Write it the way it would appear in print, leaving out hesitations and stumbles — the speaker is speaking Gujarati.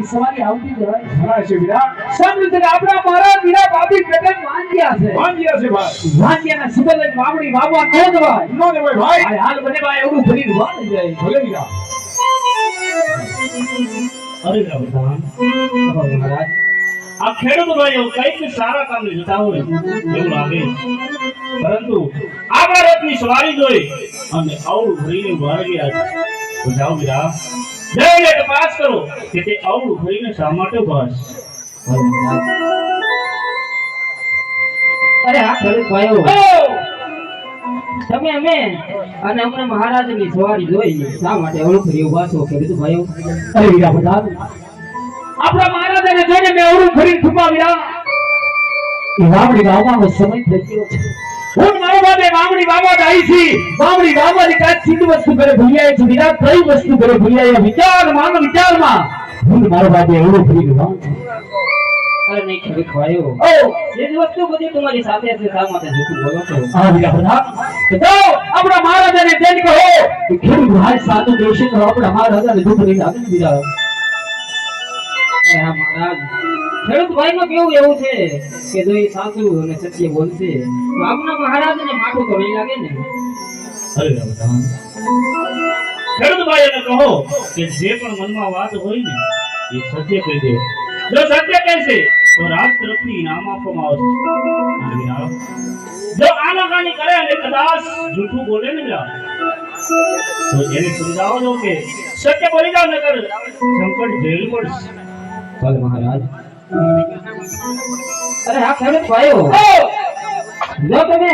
સવારી આવતી જવાય છે વીરા સાંભળી છે આપણા મહારાજ વીરા બાબી પેટન માંગ્યા છે ભાઈ માંગ્યાના સુબલ વાવડી વાવવા ન દેવાય ભાઈ હાલ બને ભાઈ એવું ભરી વાળ જાય ભલે વીરા અરે પ્રભુદાન મહારાજ આ ખેડૂત ભાઈઓ કઈક સારા કામ જોતા હોય એવું લાગે પરંતુ આપણા રથની સવારી જોઈ અને આવડું ભરીને વાળગ્યા તો જાઓ વીરા જઈને તપાસ કરો કે તે આવડું ભરીને શા માટે બસ અરે આ ખેડૂત ભાઈઓ તમે અમે અને હમણાં મહારાજની સવારી જોઈ શા માટે આવડું ભરી ઉભા છો ખેડૂત ભાઈઓ અરે વીરા બધા આપણા મહારાજને જોઈને મેં આવડું ભરી છુપા વીરા એ વાવડી વાવવાનો સમય થઈ ગયો છે હું મારો બાબે વાવડી વાવવા આવી છી વાવડી વાવવાની કાચ સિદ્ધ વસ્તુ કરે ભૂલ્યા છે વીરા કઈ વસ્તુ કરે ભૂલ્યા વિચાર માનો વિચારમાં હું મારો બાબે આવડું ભરી વાવ અરે નહીં ખેડૂત ભાઈઓ ઓ જે વસ્તુ બધી તમારી સાથે છે શા માટે જૂઠું બોલો છો હા વીરા બધા તો આપણા મહારાજને જઈને કહો કે ખેડૂત ભાઈ સાચું દેશે તો આપણા મહારાજને દુઃખ નહીં લાગે વીરા હા મહારાજ ખેડૂત ભાઈ નું કેવું એવું છે કે જો એ સાચું અને સત્ય બોલશે તો આપના મહારાજ ને માથું તો નહીં લાગે ને અરે રામ ખેડૂત ભાઈને કહો કે જે પણ મનમાં વાત હોય ને એ સત્ય કહી દે જો સત્ય કહેશે તો રાત તરફથી ઇનામ આપવામાં આવશે જો આનાકાની કરે અને કદાચ જૂઠું બોલે ને તો એને સમજાવો દો કે સત્ય બોલી જાવ નકર સંકટ જેલ પડશે ભલે મહારાજ અરે હા ખેડૂત ભાઈઓ જો તમે